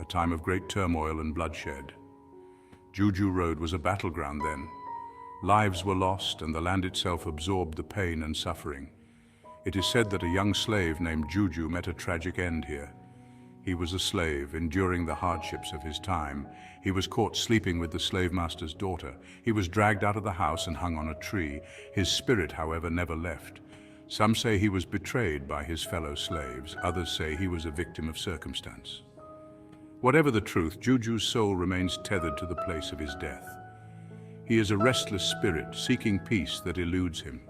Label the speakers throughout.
Speaker 1: a time of great turmoil and bloodshed. Juju Road was a battleground then. Lives were lost and the land itself absorbed the pain and suffering. It is said that a young slave named Juju met a tragic end here. He was a slave, enduring the hardships of his time. He was caught sleeping with the slave master's daughter. He was dragged out of the house and hung on a tree. His spirit, however, never left. Some say he was betrayed by his fellow slaves. Others say he was a victim of circumstance. Whatever the truth, Juju's soul remains tethered to the place of his death. He is a restless spirit seeking peace that eludes him.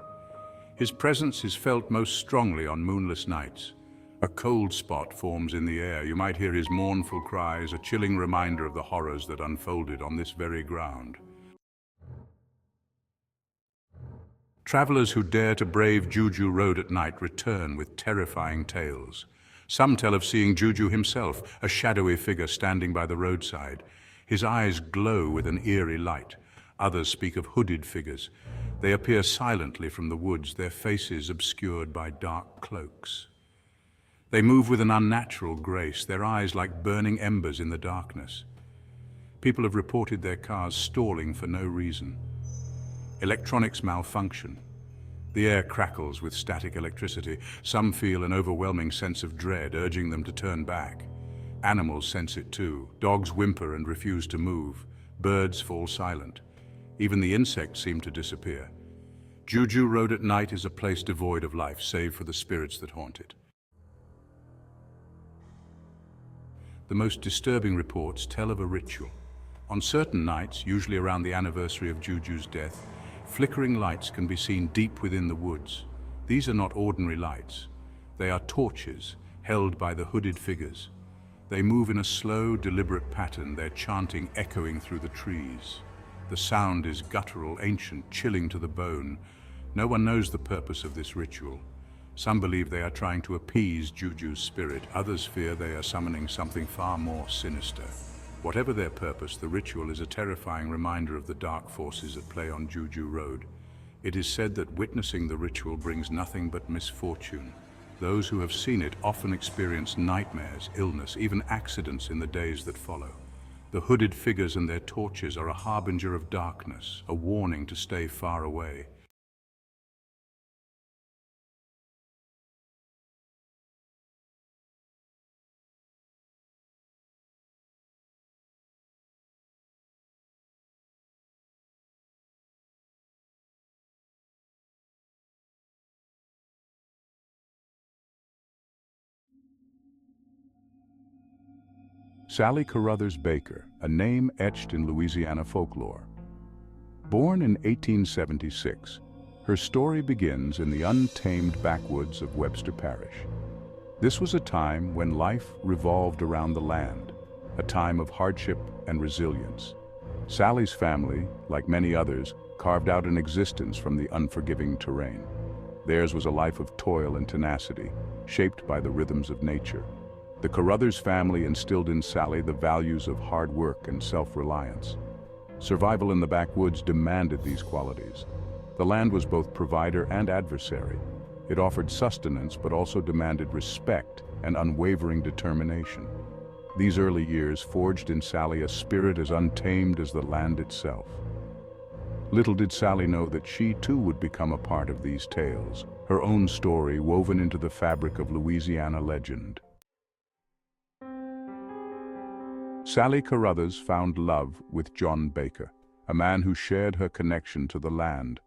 Speaker 1: His presence is felt most strongly on moonless nights. A cold spot forms in the air. You might hear his mournful cries, a chilling reminder of the horrors that unfolded on this very ground. Travelers who dare to brave Juju Road at night return with terrifying tales. Some tell of seeing Juju himself, a shadowy figure standing by the roadside. His eyes glow with an eerie light. Others speak of hooded figures. They appear silently from the woods, their faces obscured by dark cloaks. They move with an unnatural grace, their eyes like burning embers in the darkness. People have reported their cars stalling for no reason. Electronics malfunction. The air crackles with static electricity. Some feel an overwhelming sense of dread, urging them to turn back. Animals sense it too. Dogs whimper and refuse to move. Birds fall silent. Even the insects seem to disappear. Juju Road at night is a place devoid of life, save for the spirits that haunt it. The most disturbing reports tell of a ritual. On certain nights, usually around the anniversary of Juju's death, flickering lights can be seen deep within the woods. These are not ordinary lights. They are torches held by the hooded figures. They move in a slow, deliberate pattern, their chanting echoing through the trees. The sound is guttural, ancient, chilling to the bone. No one knows the purpose of this ritual. Some believe they are trying to appease Juju's spirit. Others fear they are summoning something far more sinister. Whatever their purpose, the ritual is a terrifying reminder of the dark forces at play on Juju Road. It is said that witnessing the ritual brings nothing but misfortune. Those who have seen it often experience nightmares, illness, even accidents in the days that follow. The hooded figures and their torches are a harbinger of darkness, a warning to stay far away. Sally Carruthers Baker, a name etched in Louisiana folklore. Born in 1876, her story begins in the untamed backwoods of Webster Parish. This was a time when life revolved around the land, a time of hardship and resilience. Sally's family, like many others, carved out an existence from the unforgiving terrain. Theirs was a life of toil and tenacity, shaped by the rhythms of nature. The Carruthers family instilled in Sally the values of hard work and self-reliance. Survival in the backwoods demanded these qualities. The land was both provider and adversary. It offered sustenance but also demanded respect and unwavering determination. These early years forged in Sally a spirit as untamed as the land itself. Little did Sally know that she too would become a part of these tales, her own story woven into the fabric of Louisiana legend. Sally Carruthers found love with John Baker, a man who shared her connection to the land.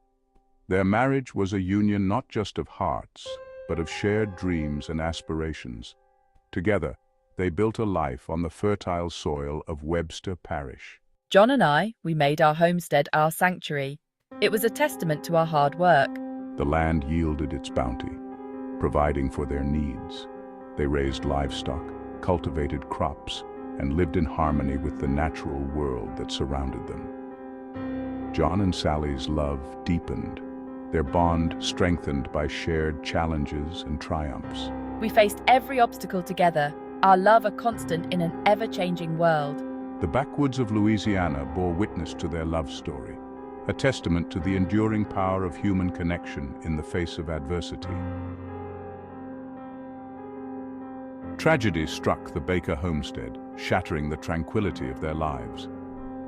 Speaker 1: Their marriage was a union not just of hearts, but of shared dreams and aspirations. Together, they built a life on the fertile soil of Webster Parish.
Speaker 2: John and we made our homestead our sanctuary. It was a testament to our hard work.
Speaker 1: The land yielded its bounty, providing for their needs. They raised livestock, cultivated crops, and lived in harmony with the natural world that surrounded them. John and Sally's love deepened, their bond strengthened by shared challenges and triumphs.
Speaker 2: We faced every obstacle together, our love a constant in an ever-changing world.
Speaker 1: The backwoods of Louisiana bore witness to their love story, a testament to the enduring power of human connection in the face of adversity. Tragedy struck the Baker homestead, shattering the tranquility of their lives.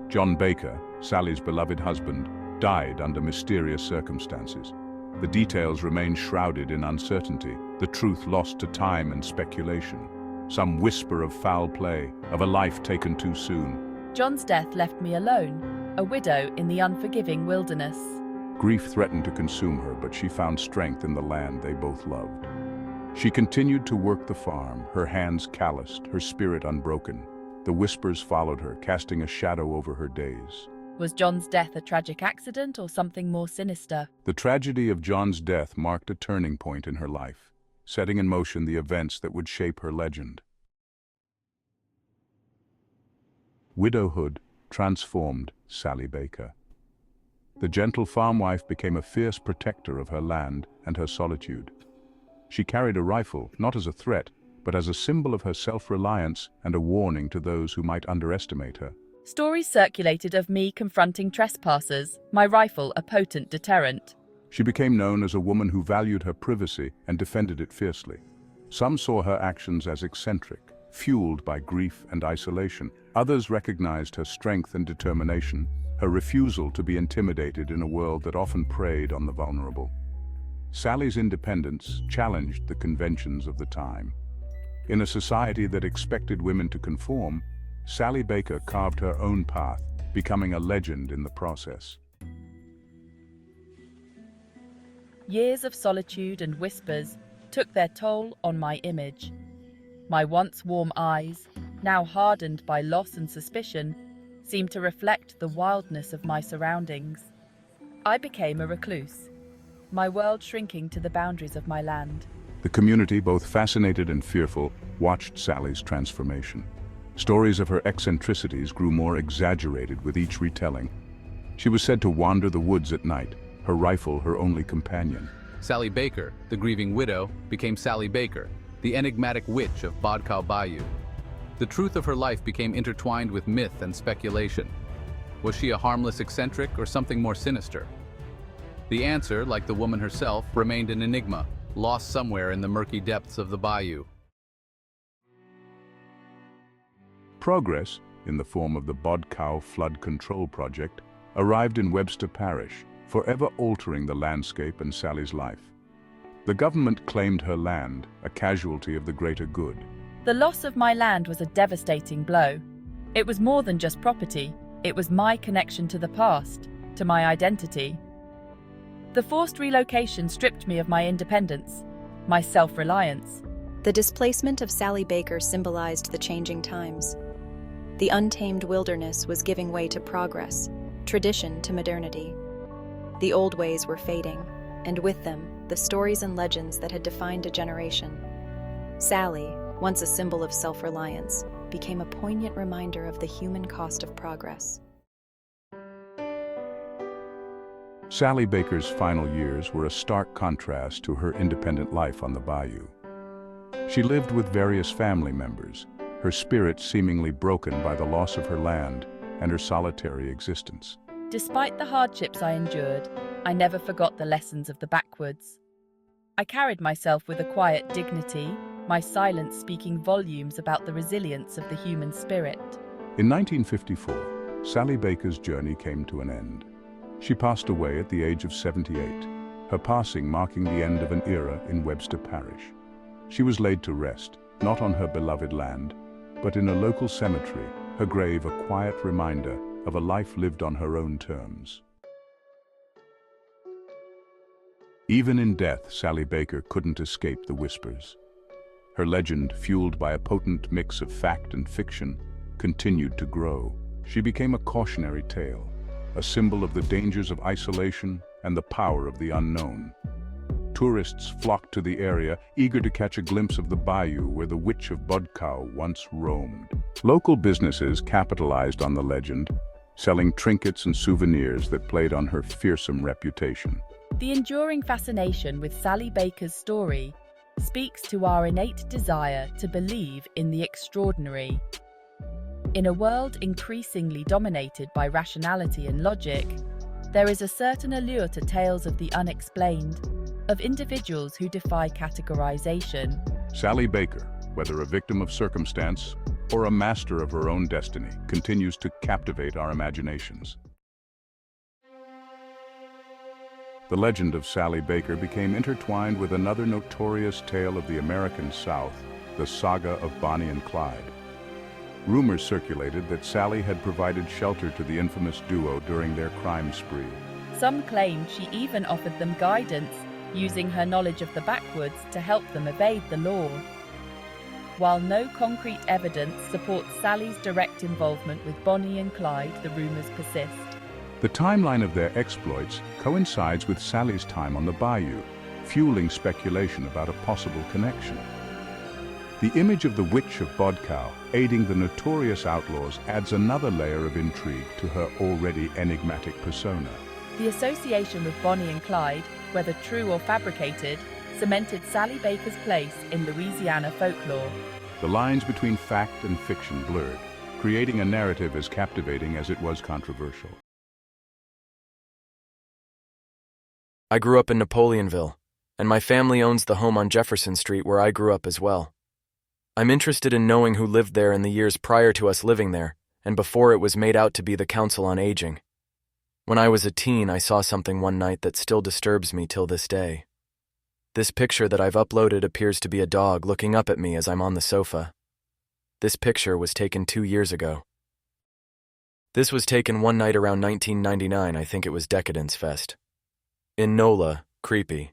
Speaker 1: John Baker, Sally's beloved husband, died under mysterious circumstances. The details remain shrouded in uncertainty, the truth lost to time and speculation. Some whisper of foul play, of a life taken too soon.
Speaker 2: John's death left me alone, a widow in the unforgiving wilderness.
Speaker 1: Grief threatened to consume her, but she found strength in the land they both loved. She continued to work the farm, her hands calloused, her spirit unbroken. The whispers followed her, casting a shadow over her days.
Speaker 2: Was John's death a tragic accident or something more sinister?
Speaker 1: The tragedy of John's death marked a turning point in her life, setting in motion the events that would shape her legend. Widowhood transformed Sally Baker. The gentle farm wife became a fierce protector of her land and her solitude. She carried a rifle, not as a threat, but as a symbol of her self-reliance and a warning to those who might underestimate her.
Speaker 2: Stories circulated of me confronting trespassers, my rifle a potent deterrent.
Speaker 1: She became known as a woman who valued her privacy and defended it fiercely. Some saw her actions as eccentric, fueled by grief and isolation. Others recognized her strength and determination, her refusal to be intimidated in a world that often preyed on the vulnerable. Sally's independence challenged the conventions of the time. In a society that expected women to conform, Sally Baker carved her own path, becoming a legend in the process.
Speaker 2: Years of solitude and whispers took their toll on my image. My once warm eyes, now hardened by loss and suspicion, seemed to reflect the wildness of my surroundings. I became a recluse, my world shrinking to the boundaries of my land.
Speaker 1: The community, both fascinated and fearful, watched Sally's transformation. Stories of her eccentricities grew more exaggerated with each retelling. She was said to wander the woods at night, her rifle her only companion.
Speaker 3: Sally Baker, the grieving widow, became Sally Baker, the enigmatic witch of Bodcow Bayou. The truth of her life became intertwined with myth and speculation. Was she a harmless eccentric or something more sinister? The answer, like the woman herself, remained an enigma, lost somewhere in the murky depths of the bayou.
Speaker 1: Progress, in the form of the Bodcow Flood Control Project, arrived in Webster Parish, forever altering the landscape and Sally's life. The government claimed her land, a casualty of the greater good.
Speaker 2: The loss of my land was a devastating blow. It was more than just property. It was my connection to the past, to my identity. The forced relocation stripped me of my independence, my self-reliance.
Speaker 4: The displacement of Sally Baker symbolized the changing times. The untamed wilderness was giving way to progress, tradition to modernity. The old ways were fading, and with them, the stories and legends that had defined a generation. Sally, once a symbol of self-reliance, became a poignant reminder of the human cost of progress.
Speaker 1: Sally Baker's final years were a stark contrast to her independent life on the bayou. She lived with various family members, her spirit seemingly broken by the loss of her land and her solitary existence.
Speaker 2: Despite the hardships I endured, I never forgot the lessons of the backwoods. I carried myself with a quiet dignity, my silence speaking volumes about the resilience of the human spirit.
Speaker 1: In 1954, Sally Baker's journey came to an end. She passed away at the age of 78, her passing marking the end of an era in Webster Parish. She was laid to rest, not on her beloved land, but in a local cemetery, her grave a quiet reminder of a life lived on her own terms. Even in death, Sally Baker couldn't escape the whispers. Her legend, fueled by a potent mix of fact and fiction, continued to grow. She became a cautionary tale, a symbol of the dangers of isolation and the power of the unknown. Tourists flocked to the area, eager to catch a glimpse of the bayou where the witch of Bodcow once roamed. Local businesses capitalized on the legend, selling trinkets and souvenirs that played on her fearsome reputation.
Speaker 2: The enduring fascination with Sally Baker's story speaks to our innate desire to believe in the extraordinary. In a world increasingly dominated by rationality and logic, there is a certain allure to tales of the unexplained, of individuals who defy categorization.
Speaker 1: Sally Baker, whether a victim of circumstance or a master of her own destiny, continues to captivate our imaginations. The legend of Sally Baker became intertwined with another notorious tale of the American South, the saga of Bonnie and Clyde. Rumors circulated that Sally had provided shelter to the infamous duo during their crime spree.
Speaker 2: Some claimed she even offered them guidance, using her knowledge of the backwoods to help them evade the law. While no concrete evidence supports Sally's direct involvement with Bonnie and Clyde, the rumors persist.
Speaker 1: The timeline of their exploits coincides with Sally's time on the bayou, fueling speculation about a possible connection. The image of the Witch of Bodcow aiding the notorious outlaws adds another layer of intrigue to her already enigmatic persona.
Speaker 2: The association with Bonnie and Clyde, whether true or fabricated, cemented Sally Baker's place in Louisiana folklore.
Speaker 1: The lines between fact and fiction blurred, creating a narrative as captivating as it was controversial.
Speaker 5: I grew up in Napoleonville, and my family owns the home on Jefferson Street where I grew up as well. I'm interested in knowing who lived there in the years prior to us living there, and before it was made out to be the Council on Aging. When I was a teen, I saw something one night that still disturbs me till this day. This picture that I've uploaded appears to be a dog looking up at me as I'm on the sofa. This picture was taken 2 years ago. This was taken one night around 1999, I think it was Decadence Fest. In NOLA, creepy.